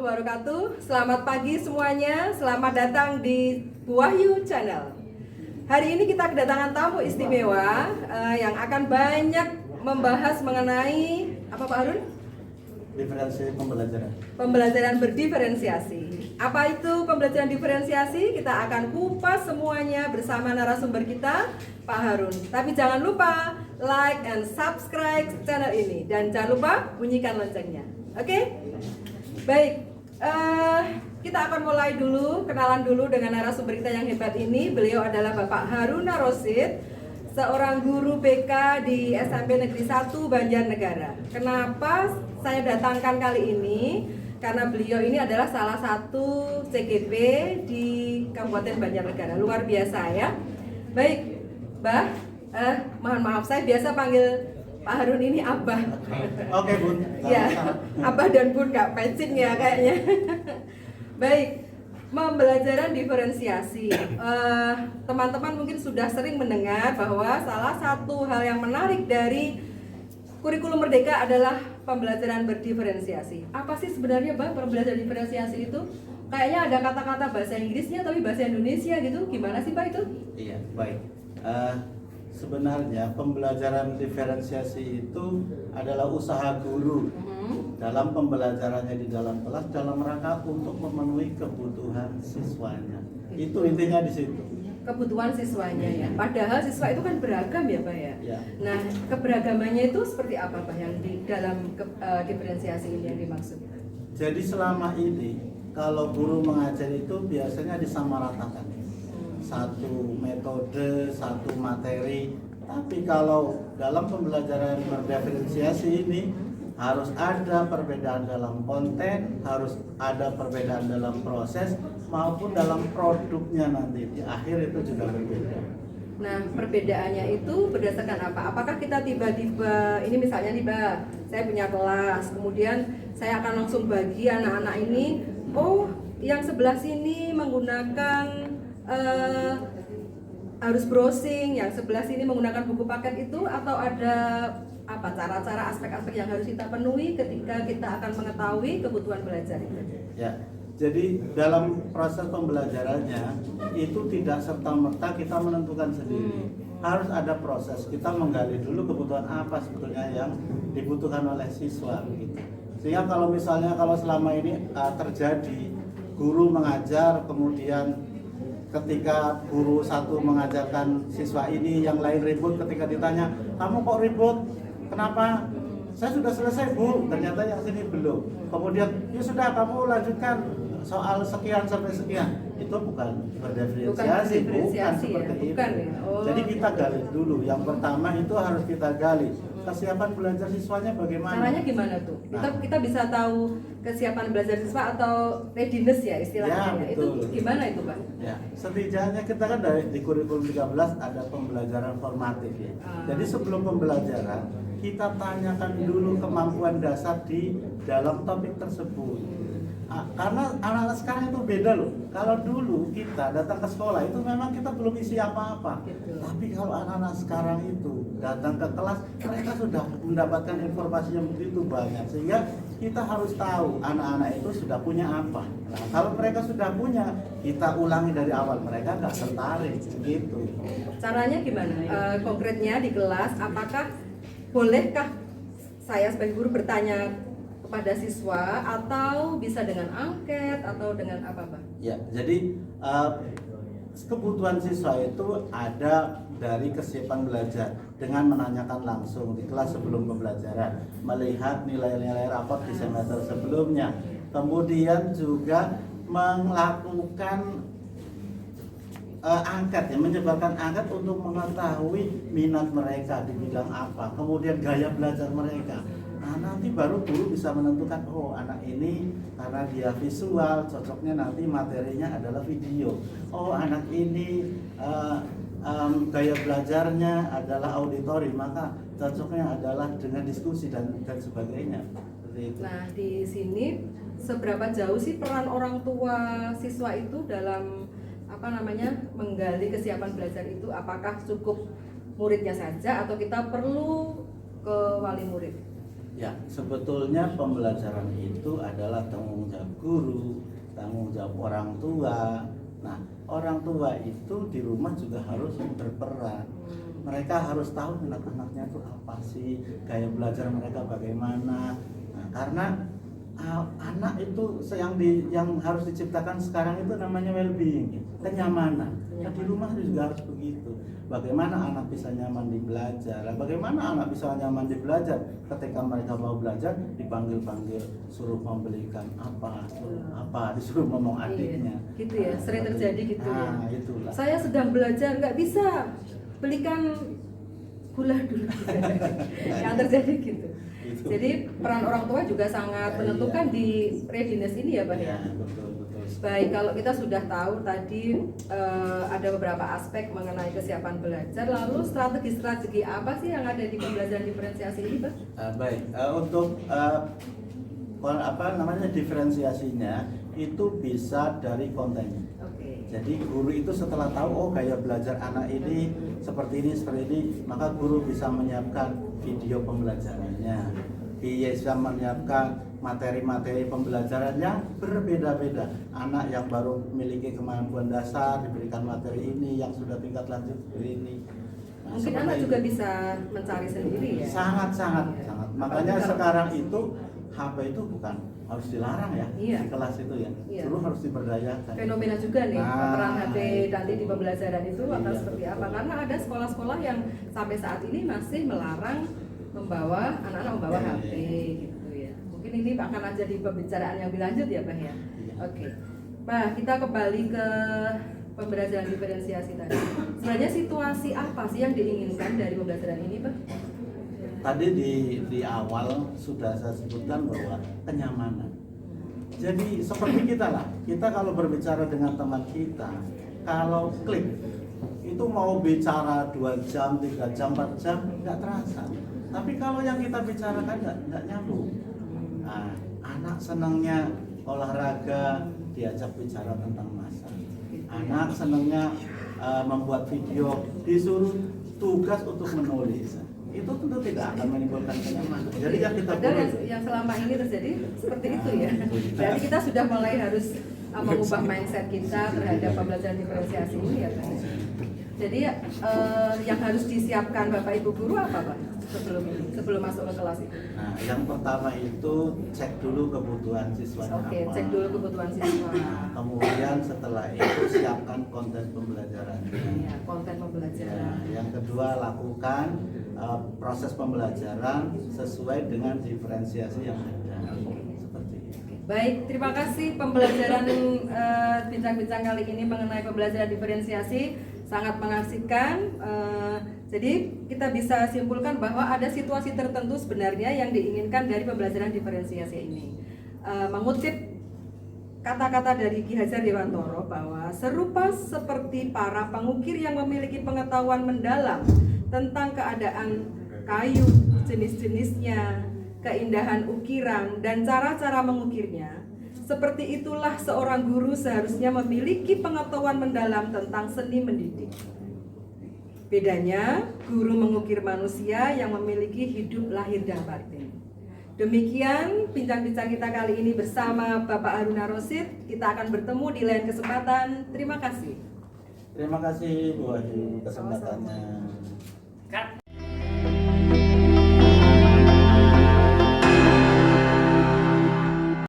wabarakatuh. Selamat pagi semuanya. Selamat datang di Wahyu Channel. Hari ini kita kedatangan tamu istimewa yang akan banyak membahas mengenai apa Pak Harun? Diferensiasi pembelajaran. Pembelajaran berdiferensiasi. Apa itu pembelajaran diferensiasi? Kita akan kupas semuanya bersama narasumber kita, Pak Harun. Tapi jangan lupa like and subscribe channel ini dan jangan lupa bunyikan loncengnya. Oke? Baik, kita akan mulai dulu, kenalan dulu dengan narasumber kita yang hebat ini. Beliau adalah Bapak Haruna Rosid, seorang guru BK di SMP Negeri 1 Banjarnegara. Kenapa saya datangkan kali ini? Karena beliau ini adalah salah satu CGP di Kabupaten Banjarnegara. Luar biasa ya. Baik, Mbah, mohon maaf saya biasa panggil Pak Harun ini Abah. Oke, Bun. Ya, Abah dan Bun nggak matching ya kayaknya. Baik, pembelajaran diferensiasi. Teman-teman mungkin sudah sering mendengar bahwa salah satu hal yang menarik dari kurikulum Merdeka adalah pembelajaran berdiferensiasi. Apa sih sebenarnya Bang pembelajaran diferensiasi itu? Kayaknya ada kata-kata bahasa Inggrisnya tapi bahasa Indonesia gitu. Gimana sih Pak itu? Iya, baik. Sebenarnya pembelajaran diferensiasi itu adalah usaha guru dalam pembelajarannya di dalam kelas dalam rangka untuk memenuhi kebutuhan siswanya. Itu intinya di situ. Kebutuhan siswanya ya. Padahal siswa itu kan beragam ya Pak ya. Ya. Nah, keberagamannya itu seperti apa Pak yang di dalam diferensiasi ini yang dimaksud? Jadi selama ini kalau guru mengajar itu biasanya disamaratakan. Satu metode, satu materi. Tapi kalau dalam pembelajaran berdiferensiasi ini harus ada perbedaan dalam konten, harus ada perbedaan dalam proses maupun dalam produknya nanti. Di akhir itu juga berbeda. Nah, perbedaannya itu berdasarkan apa? Apakah kita tiba-tiba, ini misalnya nih Mbak, saya punya kelas, kemudian saya akan langsung bagi anak-anak ini, oh yang sebelah sini menggunakan harus browsing, yang sebelah sini menggunakan buku paket itu, atau ada apa cara-cara aspek-aspek yang harus kita penuhi ketika kita akan mengetahui kebutuhan belajar itu? Ya, jadi dalam proses pembelajarannya itu tidak serta-merta kita menentukan sendiri. Harus ada proses, kita menggali dulu kebutuhan apa sebetulnya yang dibutuhkan oleh siswa gitu. Sehingga kalau misalnya kalau selama ini terjadi guru mengajar kemudian ketika guru satu mengajarkan siswa ini, yang lain ribut ketika ditanya, kamu kok ribut? Kenapa? Saya sudah selesai Bu, ternyata yang sini belum. Kemudian, ya sudah kamu lanjutkan soal sekian sampai sekian. Itu bukan berdiferensiasi, bukan seperti itu. Bukan, ya? Oh. Jadi kita gali dulu. Yang pertama itu harus kita gali. Kesiapan belajar siswanya bagaimana? Caranya gimana tuh? Kita bisa tahu kesiapan belajar siswa atau readiness ya istilahnya. Ya, betul. Itu gimana itu Pak? Ya, setidaknya kita kan di kurikulum 13 ada pembelajaran formatif ya. Jadi sebelum pembelajaran kita tanyakan dulu kemampuan dasar di dalam topik tersebut. Karena anak-anak sekarang itu beda loh. Kalau dulu kita datang ke sekolah itu memang kita belum isi apa-apa. Tapi kalau anak-anak sekarang itu datang ke kelas, mereka sudah mendapatkan informasi yang begitu banyak. Sehingga kita harus tahu anak-anak itu sudah punya apa. Nah, kalau mereka sudah punya, kita ulangi dari awal. Mereka nggak tertarik gitu. Caranya gimana? Konkretnya di kelas, apakah bolehkah saya sebagai guru bertanya kepada siswa atau bisa dengan angket atau dengan apa Pak? Ya, jadi kebutuhan siswa itu ada dari kesiapan belajar dengan menanyakan langsung di kelas sebelum pembelajaran, melihat nilai-nilai rapor di semester sebelumnya, kemudian juga melakukan angket ya, menyebarkan angket untuk mengetahui minat mereka di bidang apa, kemudian gaya belajar mereka. Nah, nanti baru guru bisa menentukan, oh anak ini karena dia visual, cocoknya nanti materinya adalah video. Oh anak ini gaya belajarnya adalah auditori, maka cocoknya adalah dengan diskusi dan sebagainya. Nah di sini seberapa jauh sih peran orang tua siswa itu dalam menggali kesiapan belajar itu? Apakah cukup muridnya saja atau kita perlu ke wali murid? Ya, sebetulnya pembelajaran itu adalah tanggung jawab guru, tanggung jawab orang tua. Nah, orang tua itu di rumah juga harus berperan. Mereka harus tahu minat anaknya itu apa sih, gaya belajar mereka bagaimana. Nah, karena anak itu yang harus diciptakan sekarang itu namanya well-being, kenyamanan. Nah, di rumah juga harus begitu. Bagaimana anak bisa nyaman di belajar? Bagaimana anak bisa nyaman di belajar? Ketika mereka mau belajar, dipanggil-panggil, suruh membelikan apa, disuruh ngomong adiknya. Gitu ya, sering terjadi gitu ya. Itulah. Saya sedang belajar, nggak bisa, belikan gula dulu. Yang terjadi gitu. Jadi peran orang tua juga sangat menentukan di readiness ini ya, Pak ya. Betul. Baik, kalau kita sudah tahu tadi ada beberapa aspek mengenai kesiapan belajar, lalu strategi-strategi apa sih yang ada di pembelajaran diferensiasi ini, Pak? Untuk diferensiasinya itu bisa dari kontennya. Jadi guru itu setelah tahu gaya belajar anak ini seperti ini, maka guru bisa menyiapkan video pembelajarannya, bisa menyiapkan materi-materi pembelajarannya berbeda-beda. Anak yang baru memiliki kemampuan dasar diberikan materi ini, yang sudah tingkat lanjut ini. Nah, mungkin anak juga bisa mencari sendiri ya. Sangat. Makanya sekarang itu HP itu bukan harus dilarang ya di kelas itu ya. Dulu harus diberdayakan. Fenomena juga nih peran HP nanti di pembelajaran itu akan seperti apa? Karena ada sekolah-sekolah yang sampai saat ini masih melarang anak-anak membawa HP gitu ya. Mungkin ini akan jadi pembicaraan yang lebih lanjut ya, Pak ya. Oke. Pak, kita kembali ke pembelajaran diferensiasi tadi. Sebenarnya situasi apa sih yang diinginkan dari pembelajaran ini, Pak? Tadi di awal sudah saya sebutkan bahwa kenyamanan. Jadi seperti kita kalau berbicara dengan teman kita, kalau klik itu mau bicara 2 jam, 3 jam, 4 jam nggak terasa. Tapi kalau yang kita bicarakan nggak nyambung. Nah, anak senangnya olahraga, diajak bicara tentang masak. Anak senangnya membuat video, disuruh tugas untuk menulis. Itu tentu tidak akan menimbulkan kenyamanan. Jadi yang selama ini terjadi seperti itu ya. Jadi kita sudah mulai harus mengubah mindset kita terhadap pembelajaran diferensiasi ini ya, Pak. Jadi yang harus disiapkan Bapak Ibu guru apa, Pak? Sebelum masuk ke kelas itu. Nah, yang pertama itu cek dulu kebutuhan siswanya apa. Cek dulu kebutuhan siswa. Kemudian setelah itu siapkan konten pembelajaran. Ya, konten pembelajaran. Yang kedua, lakukan proses pembelajaran sesuai dengan diferensiasi yang ada. Seperti itu. Baik, terima kasih pembelajaran bincang-bincang kali ini mengenai pembelajaran diferensiasi sangat mengasihkan. Jadi kita bisa simpulkan bahwa ada situasi tertentu sebenarnya yang diinginkan dari pembelajaran diferensiasi ini. Mengutip kata-kata dari Ki Hajar Dewantoro bahwa serupa seperti para pengukir yang memiliki pengetahuan mendalam tentang keadaan kayu, jenis-jenisnya, keindahan ukiran, dan cara-cara mengukirnya, seperti itulah seorang guru seharusnya memiliki pengetahuan mendalam tentang seni mendidik. Bedanya, guru mengukir manusia yang memiliki hidup lahir dan batin. Demikian bincang-bincang kita kali ini bersama Bapak Haruna Rosid. Kita akan bertemu di lain kesempatan. Terima kasih. Terima kasih Bu Wahyu kesempatannya.